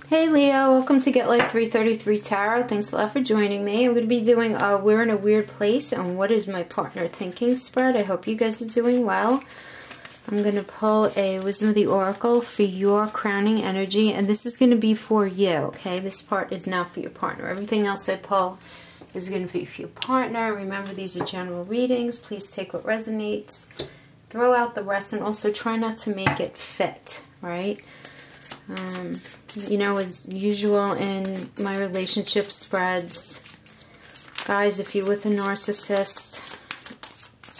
Hey Leo, welcome to Get Life 333 Tarot. Thanks a lot for joining me. I'm going to be doing We're in a Weird Place and What is My Partner Thinking spread. I hope you guys are doing well. I'm going to pull a Wisdom of the Oracle for your crowning energy, and this is going to be for you, okay? This part is not for your partner. Everything else I pull is going to be for your partner. Remember, these are general readings. Please take what resonates. Throw out the rest, and also try not to make it fit, right? You know, as usual in my relationship spreads, guys, if you're with a narcissist,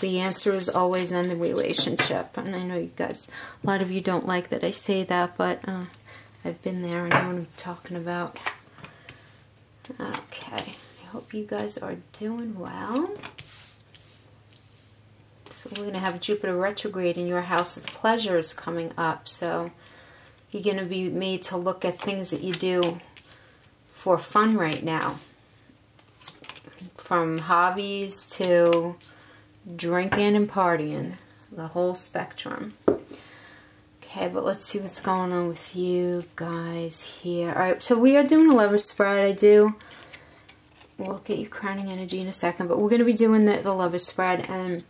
the answer is always in the relationship. And I know you guys, a lot of you don't like that I say that, but I've been there and know what I'm talking about. Okay, I hope you guys are doing well. So we're going to have Jupiter retrograde in your house of pleasures coming up, so you're going to be made to look at things that you do for fun right now. From hobbies to drinking and partying. The whole spectrum. Okay, but let's see what's going on with you guys here. Alright, so we are doing a Lover's spread. We'll get your crowning energy in a second, but we're going to be doing the Lover's spread. And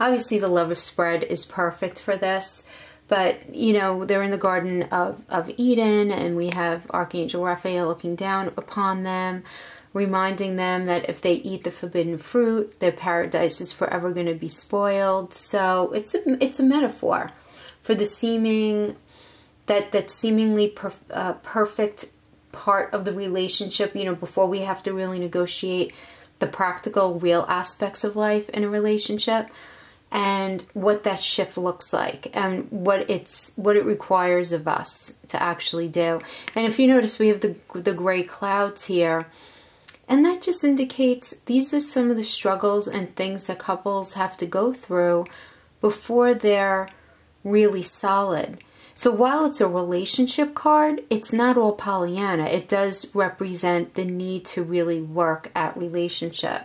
obviously the Lover's spread is perfect for this. But, you know, they're in the Garden of Eden, and we have Archangel Raphael looking down upon them, reminding them that if they eat the forbidden fruit, their paradise is forever going to be spoiled. So it's a metaphor for the seemingly perfect part of the relationship, you know, before we have to really negotiate the practical, real aspects of life in a relationship. And what that shift looks like, and what it requires of us to actually do. And if you notice, we have the gray clouds here, and that just indicates these are some of the struggles and things that couples have to go through before they're really solid. So while it's a relationship card, it's not all Pollyanna. It does represent the need to really work at relationship.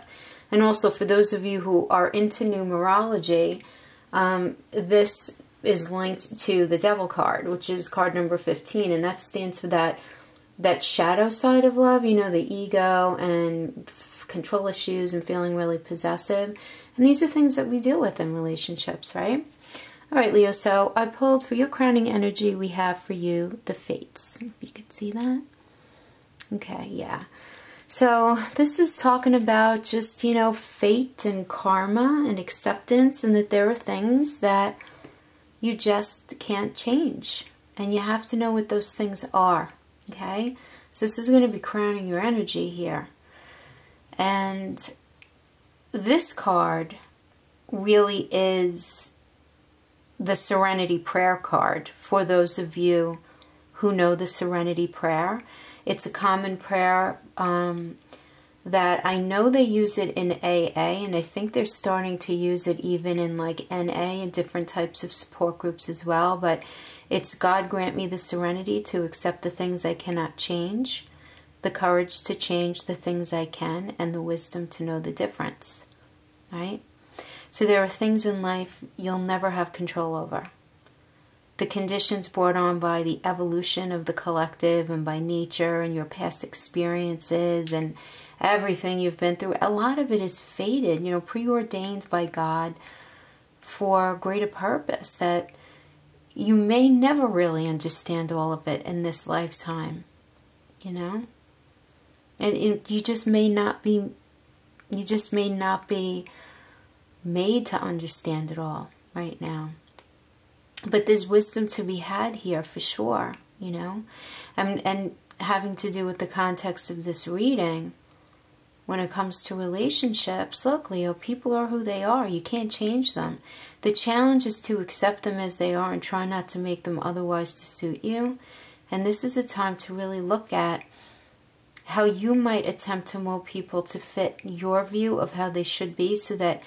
And also, for those of you who are into numerology, this is linked to the Devil card, which is card number 15, and that stands for that shadow side of love, you know, the ego and control issues and feeling really possessive. And these are things that we deal with in relationships, right? All right, Leo, so I pulled for your crowning energy, we have for you the Fates. If you could see that. Okay, yeah. So this is talking about just, you know, fate and karma and acceptance, and that there are things that you just can't change. And you have to know what those things are, okay? So this is going to be crowning your energy here. And this card really is the Serenity Prayer card for those of you who know the Serenity Prayer. It's a common prayer that I know they use it in AA, and I think they're starting to use it even in like NA and different types of support groups as well. But it's God grant me the serenity to accept the things I cannot change, the courage to change the things I can, and the wisdom to know the difference, right? So there are things in life you'll never have control over. The conditions brought on by the evolution of the collective and by nature and your past experiences and everything you've been through, a lot of it is fated, you know, preordained by God for a greater purpose that you may never really understand all of it in this lifetime, you know? And you just may not be made to understand it all right now. But there's wisdom to be had here for sure, you know. And having to do with the context of this reading, when it comes to relationships, look, Leo, people are who they are. You can't change them. The challenge is to accept them as they are and try not to make them otherwise to suit you. And this is a time to really look at how you might attempt to mold people to fit your view of how they should be so that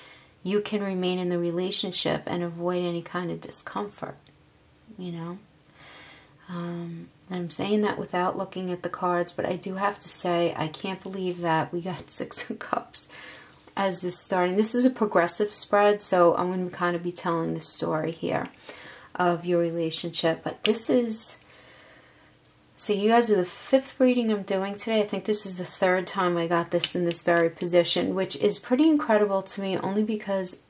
you can remain in the relationship and avoid any kind of discomfort, you know. And I'm saying that without looking at the cards, but I do have to say, I can't believe that we got 6 of Cups as this starting. This is a progressive spread, so I'm going to kind of be telling the story here of your relationship. But this is So you guys are the 5th reading I'm doing today. I think this is the 3rd time I got this in this very position, which is pretty incredible to me, only because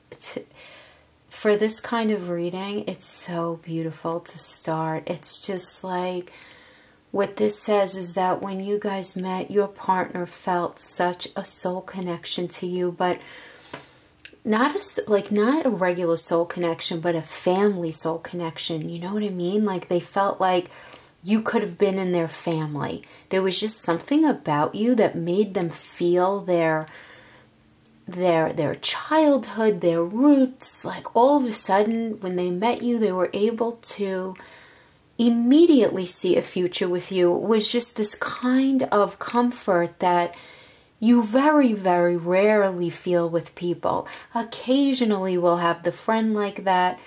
for this kind of reading, it's so beautiful to start. It's just like, what this says is that when you guys met, your partner felt such a soul connection to you, but not a regular soul connection, but a family soul connection. You know what I mean? Like, they felt like you could have been in their family. There was just something about you that made them feel their childhood, their roots. Like, all of a sudden, when they met you, they were able to immediately see a future with you. It was just this kind of comfort that you very, very rarely feel with people. Occasionally we'll have the friend like that,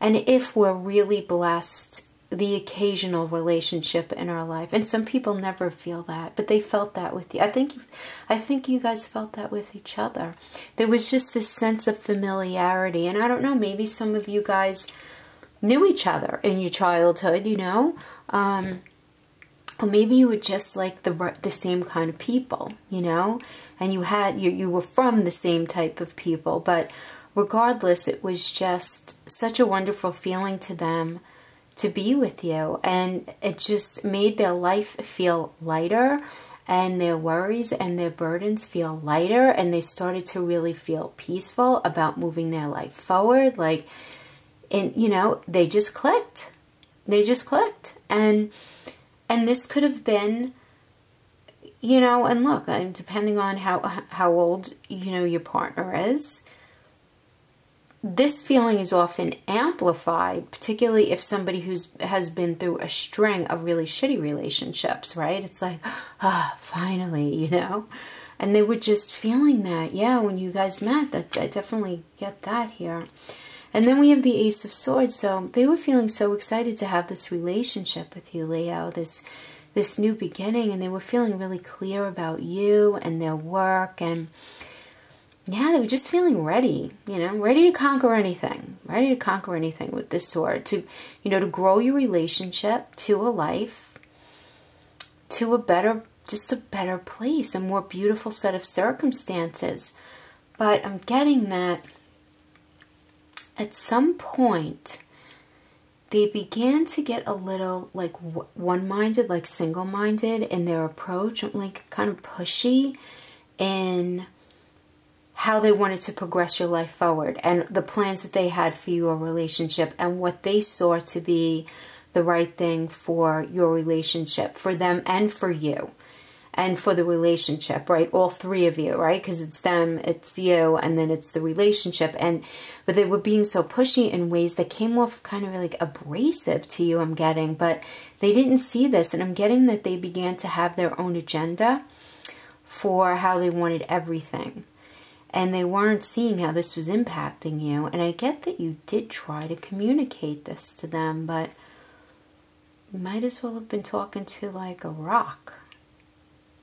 and if we're really blessed, the occasional relationship in our life. And some people never feel that, but they felt that with you. I think you guys felt that with each other. There was just this sense of familiarity, and I don't know, maybe some of you guys knew each other in your childhood, you know, or maybe you were just like the same kind of people, you know, and you were from the same type of people. But regardless, it was just such a wonderful feeling to them to be with you, and it just made their life feel lighter, and their worries and their burdens feel lighter, and they started to really feel peaceful about moving their life forward. Like, and you know, they just clicked. They just clicked. And this could have been, you know, and look, depending on how old, you know, your partner is, this feeling is often amplified, particularly if somebody has been through a string of really shitty relationships, right? It's like, finally, you know? And they were just feeling that, yeah, when you guys met. That I definitely get that here. And then we have the Ace of Swords. So they were feeling so excited to have this relationship with you, Leo, this new beginning, and they were feeling really clear about you and their work, and yeah, they were just feeling ready, you know, ready to conquer anything with this sword, to, you know, to grow your relationship to a life, to just a better place, a more beautiful set of circumstances. But I'm getting that at some point, they began to get a little like one-minded, like single-minded in their approach, like kind of pushy in how they wanted to progress your life forward, and the plans that they had for your relationship, and what they saw to be the right thing for your relationship, for them and for you, and for the relationship, right? All three of you, right? Because it's them, it's you, and then it's the relationship. But they were being so pushy in ways that came off kind of like abrasive to you, I'm getting. But they didn't see this, and I'm getting that they began to have their own agenda for how they wanted everything. And they weren't seeing how this was impacting you. And I get that you did try to communicate this to them, but you might as well have been talking to like a rock,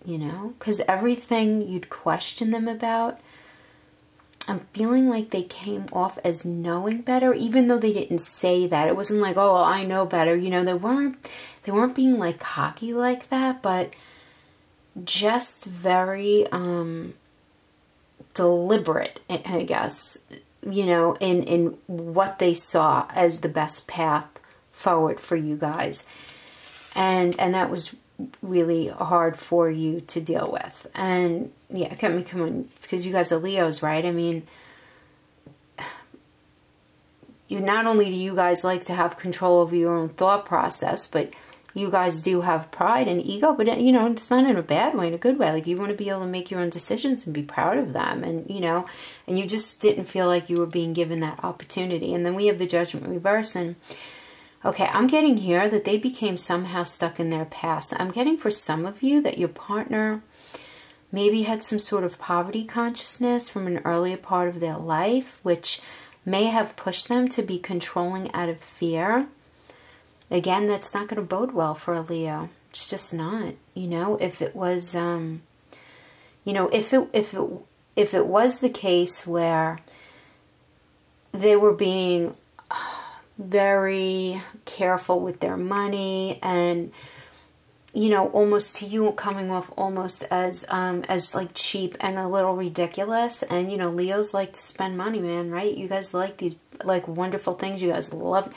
you know? Because everything you'd question them about, I'm feeling like they came off as knowing better, even though they didn't say that. It wasn't like, oh, well, I know better. You know, they weren't being like cocky like that, but just very deliberate, I guess, you know, in what they saw as the best path forward for you guys. And that was really hard for you to deal with. And yeah, come on, it's because you guys are Leos, right? I mean, not only do you guys like to have control over your own thought process, but you guys do have pride and ego, but, you know, it's not in a bad way, in a good way. Like, you want to be able to make your own decisions and be proud of them. And, you know, and you just didn't feel like you were being given that opportunity. And then we have the Judgment reverse. And, okay, I'm getting here that they became somehow stuck in their past. I'm getting for some of you that your partner maybe had some sort of poverty consciousness from an earlier part of their life, which may have pushed them to be controlling out of fear. Again, that's not going to bode well for a Leo. It's just not. You know, if it was, you know, if it was the case where they were being very careful with their money, and you know, almost to you coming off almost as like cheap and a little ridiculous. And, you know, Leos like to spend money, man, right? You guys like these, like, wonderful things. You guys love.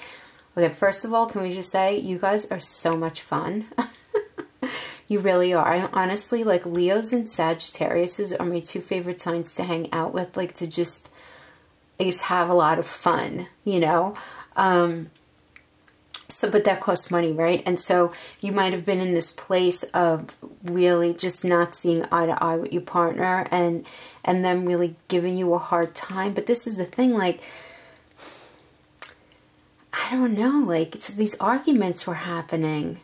Okay, first of all, can we just say, you guys are so much fun. You really are. I honestly, like, Leos and Sagittariuses are my two favorite signs to hang out with, like, to just have a lot of fun, you know? So, but that costs money, right? And so you might have been in this place of really just not seeing eye to eye with your partner, and them really giving you a hard time. But this is the thing, like, I don't know, like, these arguments were happening.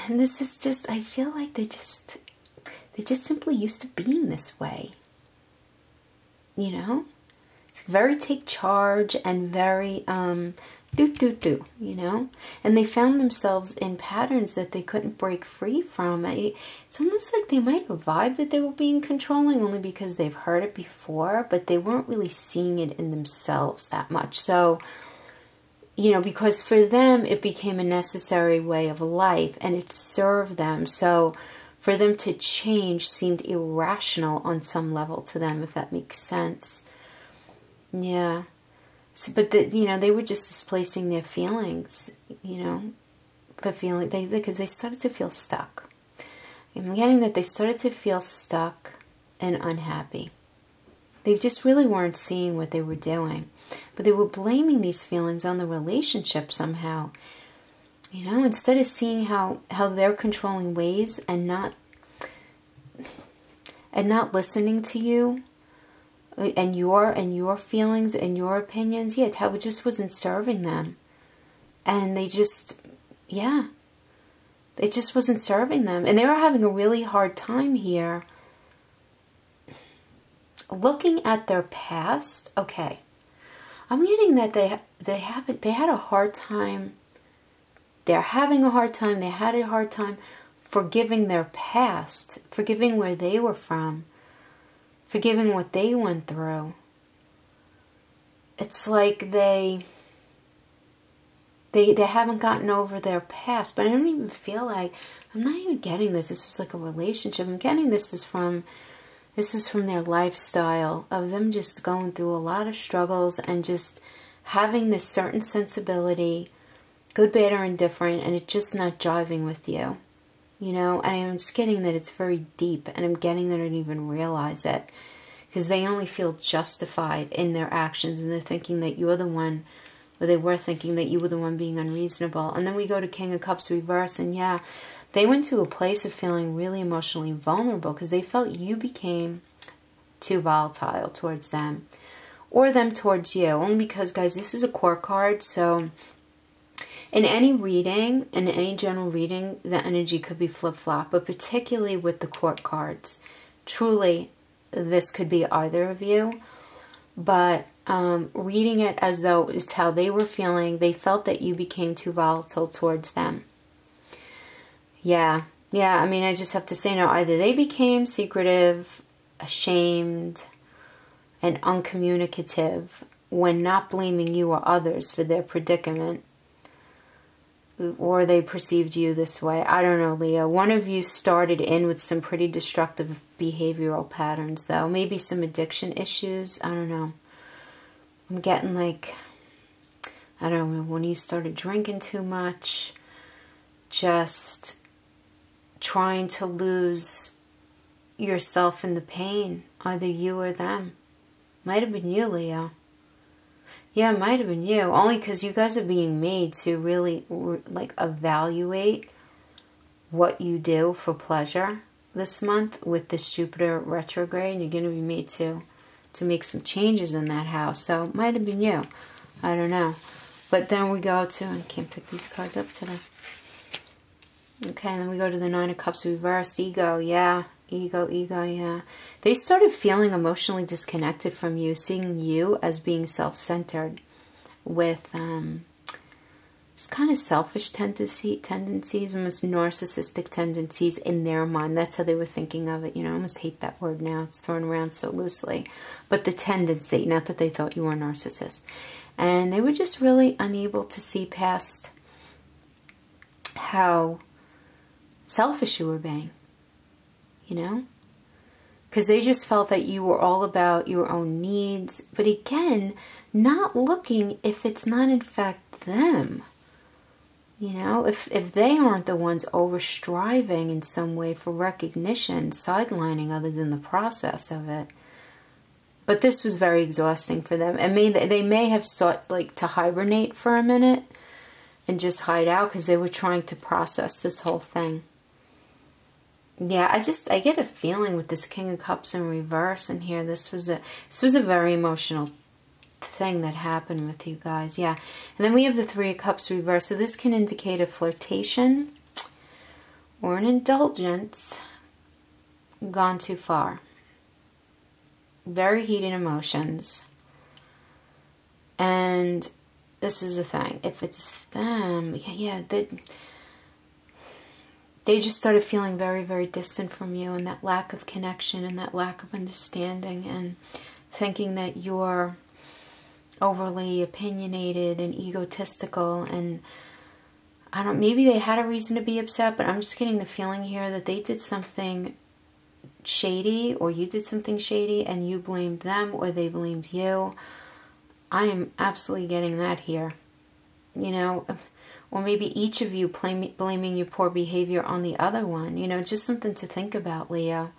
And this is just, I feel like they just simply used to being this way. You know? It's very take charge and very, you know? And they found themselves in patterns that they couldn't break free from. It's almost like they might have vibed that they were being controlling only because they've heard it before, but they weren't really seeing it in themselves that much. So, you know, because for them, it became a necessary way of life and it served them. So for them to change seemed irrational on some level to them, if that makes sense. Yeah. So, but, you know, they were just displacing their feelings, you know, because they started to feel stuck. I'm getting that they started to feel stuck and unhappy. They just really weren't seeing what they were doing. But they were blaming these feelings on the relationship somehow. You know, instead of seeing how they're controlling ways and not listening to you and your feelings and your opinions, yeah, how it just wasn't serving them. And they just, yeah, it just wasn't serving them. And they were having a really hard time here. Looking at their past, okay. I'm getting that they had a hard time. They're having a hard time. They had a hard time forgiving their past, forgiving where they were from, forgiving what they went through. It's like they haven't gotten over their past. But I don't even feel like, I'm not even getting this. This was like a relationship. I'm getting this is from their lifestyle of them just going through a lot of struggles and just having this certain sensibility, good, bad, or indifferent, and it just not jiving with you, you know? And I'm just getting that it's very deep, and I'm getting that I don't even realize it, because they only feel justified in their actions, and they're thinking that you're the one, or they were thinking that you were the one being unreasonable. And then we go to King of Cups reverse, and yeah, they went to a place of feeling really emotionally vulnerable because they felt you became too volatile towards them, or them towards you. Only because, guys, this is a court card, so in any reading, in any general reading, the energy could be flip-flop, but particularly with the court cards, truly, this could be either of you. But reading it as though it's how they were feeling, they felt that you became too volatile towards them. Yeah, I mean, I just have to say, no, either they became secretive, ashamed, and uncommunicative when not blaming you or others for their predicament, or they perceived you this way. I don't know, Leo. One of you started in with some pretty destructive behavioral patterns, though. Maybe some addiction issues. I don't know. I'm getting like, I don't know, when you started drinking too much, just trying to lose yourself in the pain, either you or them. Might have been you, Leo. Yeah, it might have been you. Only because you guys are being made to really, like, evaluate what you do for pleasure this month with this Jupiter retrograde. You're going to be made to make some changes in that house. So it might have been you. I don't know. But then we go to, I can't pick these cards up today. Okay, and then we go to the Nine of Cups reversed. Ego, yeah. Ego, yeah. They started feeling emotionally disconnected from you, seeing you as being self-centered with just kind of selfish tendencies, almost narcissistic tendencies in their mind. That's how they were thinking of it. You know, I almost hate that word now. It's thrown around so loosely. But the tendency, not that they thought you were a narcissist. And they were just really unable to see past how selfish you were being, you know? Because they just felt that you were all about your own needs. But again, not looking if it's not in fact them. You know, if they aren't the ones over striving in some way for recognition, sidelining others in the process of it. But this was very exhausting for them. I mean, they may have sought like to hibernate for a minute and just hide out because they were trying to process this whole thing. Yeah, I get a feeling with this King of Cups in reverse in here. This was a very emotional thing that happened with you guys. Yeah. And then we have the Three of Cups reverse. So this can indicate a flirtation or an indulgence gone too far. Very heated emotions. And this is the thing. If it's them, yeah, they just started feeling very, very distant from you, and that lack of connection and that lack of understanding, and thinking that you're overly opinionated and egotistical. And I don't, maybe they had a reason to be upset, but I'm just getting the feeling here that they did something shady, or you did something shady and you blamed them, or they blamed you. I am absolutely getting that here, you know. Or maybe each of you blaming your poor behavior on the other one. You know, just something to think about, Leo.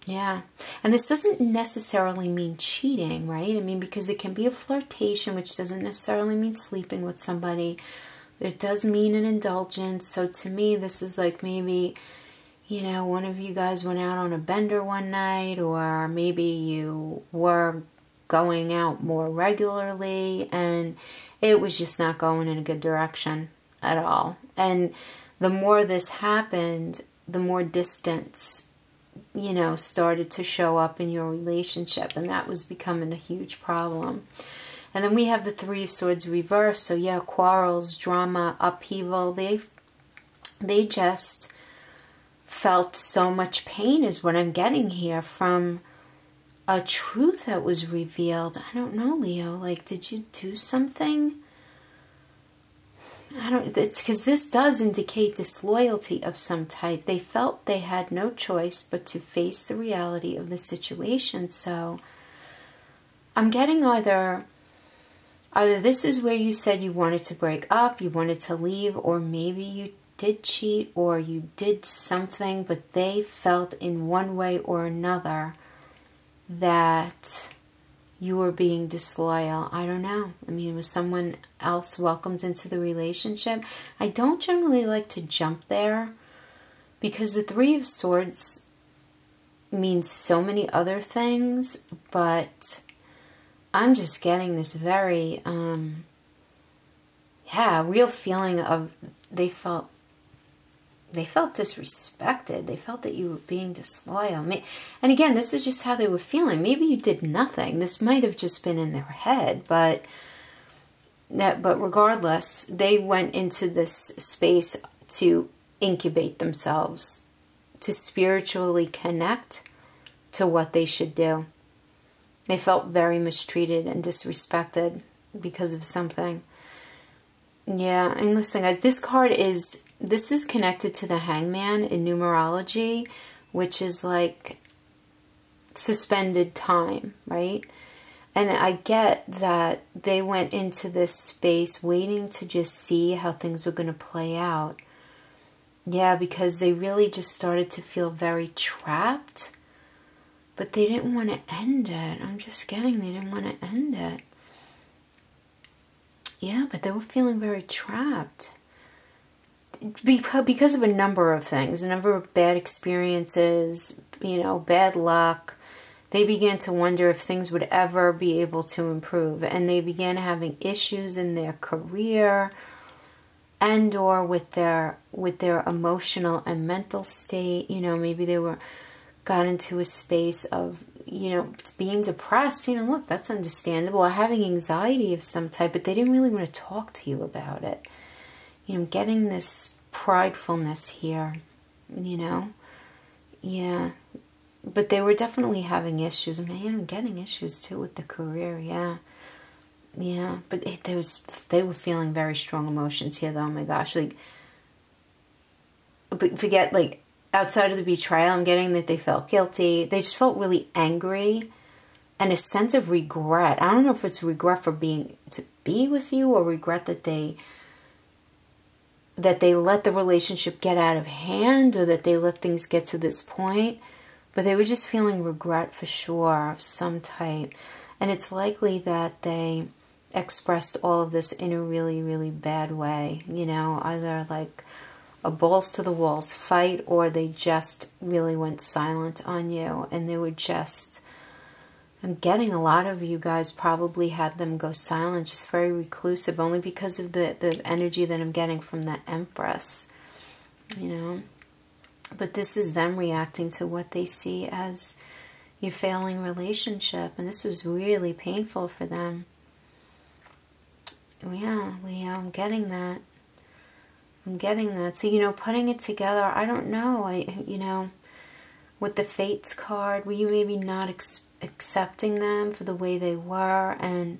Yeah. And this doesn't necessarily mean cheating, right? I mean, because it can be a flirtation, which doesn't necessarily mean sleeping with somebody. But it does mean an indulgence. So to me, this is like maybe, you know, one of you guys went out on a bender one night, or maybe you were going out more regularly and it was just not going in a good direction at all. And the more this happened, the more distance, you know, started to show up in your relationship, and that was becoming a huge problem. And then we have the Three of Swords reversed. So yeah, quarrels, drama, upheaval. They just felt so much pain is what I'm getting here from a truth that was revealed. I don't know, Leo. Like, did you do something? It's because this does indicate disloyalty of some type. They felt they had no choice but to face the reality of the situation. So I'm getting either this is where you said you wanted to break up, you wanted to leave, or maybe you did cheat, or you did something, but they felt in one way or another that you were being disloyal. I don't know. I mean, was someone else welcomed into the relationship? I don't generally like to jump there, because the Three of Swords means so many other things, but I'm just getting this very, real feeling of they felt disrespected. They felt that you were being disloyal. And again, this is just how they were feeling. Maybe you did nothing. This might have just been in their head, but regardless, they went into this space to incubate themselves, to spiritually connect to what they should do. They felt very mistreated and disrespected because of something. Yeah, and listen, guys, this is connected to the Hangman in numerology, which is like suspended time, right? And I get that they went into this space waiting to just see how things were going to play out. Yeah, because they really just started to feel very trapped, but they didn't want to end it. I'm just getting they didn't want to end it. Yeah, but they were feeling very trapped. Because of a number of things, a number of bad experiences, you know, bad luck. They began to wonder if things would ever be able to improve. And they began having issues in their career and or with their emotional and mental state. You know, maybe they got into a space of, you know, being depressed. You know, look, that's understandable. Or having anxiety of some type, but they didn't really want to talk to you about it. You know, getting this pridefulness here, you know. Yeah. But they were definitely having issues. Man, I'm getting issues too with the career, yeah. Yeah, but they were feeling very strong emotions here, though. Oh my gosh, like, forget, like, outside of the betrayal, I'm getting that they felt guilty. They just felt really angry and a sense of regret. I don't know if it's regret for to be with you, or regret that they let the relationship get out of hand, or that they let things get to this point. But they were just feeling regret for sure of some type. And it's likely that they expressed all of this in a really, really bad way. You know, either like a balls to the walls fight, or they just really went silent on you. And they were just, I'm getting a lot of you guys probably had them go silent, just very reclusive, only because of the energy that I'm getting from the Empress, you know. But this is them reacting to what they see as your failing relationship. And this was really painful for them. Yeah, Leo, I'm getting that. I'm getting that. So, you know, putting it together, I don't know. You know, with the Fates card, were you maybe not accepting them for the way they were? And,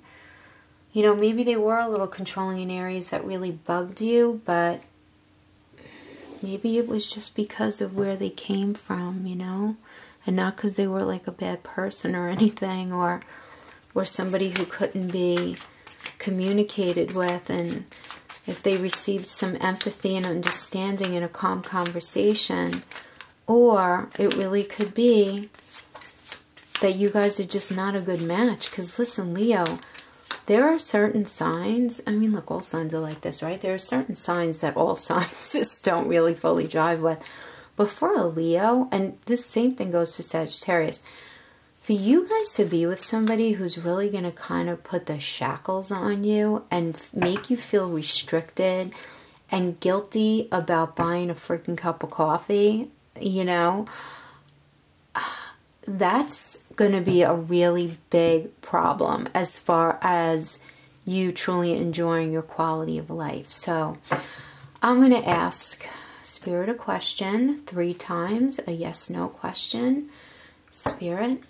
you know, maybe they were a little controlling in areas that really bugged you, but maybe it was just because of where they came from, you know, and not because they were like a bad person or anything, or somebody who couldn't be communicated with. And if they received some empathy and understanding in a calm conversation, or it really could be that you guys are just not a good match. Because listen, Leo, there are certain signs, I mean, look, all signs are like this, right? There are certain signs that all signs just don't really fully jive with. But for a Leo, and this same thing goes for Sagittarius, for you guys to be with somebody who's really going to kind of put the shackles on you and make you feel restricted and guilty about buying a freaking cup of coffee, you know, that's going to be a really big problem as far as you truly enjoying your quality of life. So I'm going to ask Spirit a question 3 times, a yes/no question. Spirit,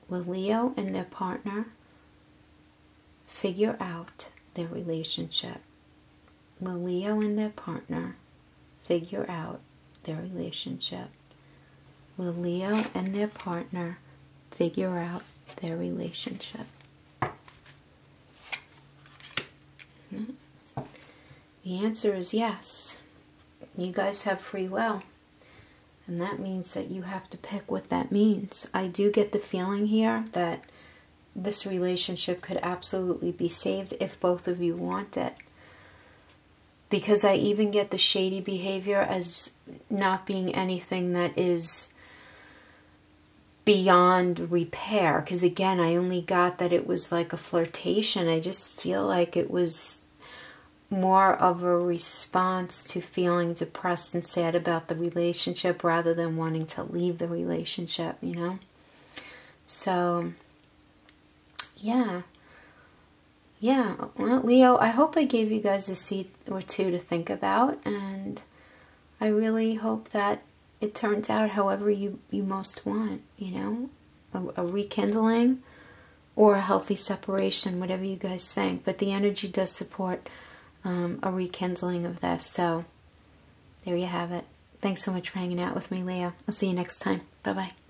will Leo and their partner figure out their relationship? Will Leo and their partner figure out their relationship? Will Leo and their partner figure out their relationship? The answer is yes. You guys have free will. And that means that you have to pick what that means. I do get the feeling here that this relationship could absolutely be saved if both of you want it. Because I even get the shady behavior as not being anything that is beyond repair. Because again, I only got that it was like a flirtation. I just feel like it was more of a response to feeling depressed and sad about the relationship rather than wanting to leave the relationship, you know? So, yeah. Yeah, well, Leo, I hope I gave you guys a seed or two to think about, and I really hope that it turns out however you most want, you know? A rekindling or a healthy separation, whatever you guys think. But the energy does support a rekindling of this. So there you have it. Thanks so much for hanging out with me, Leo. I'll see you next time. Bye-bye.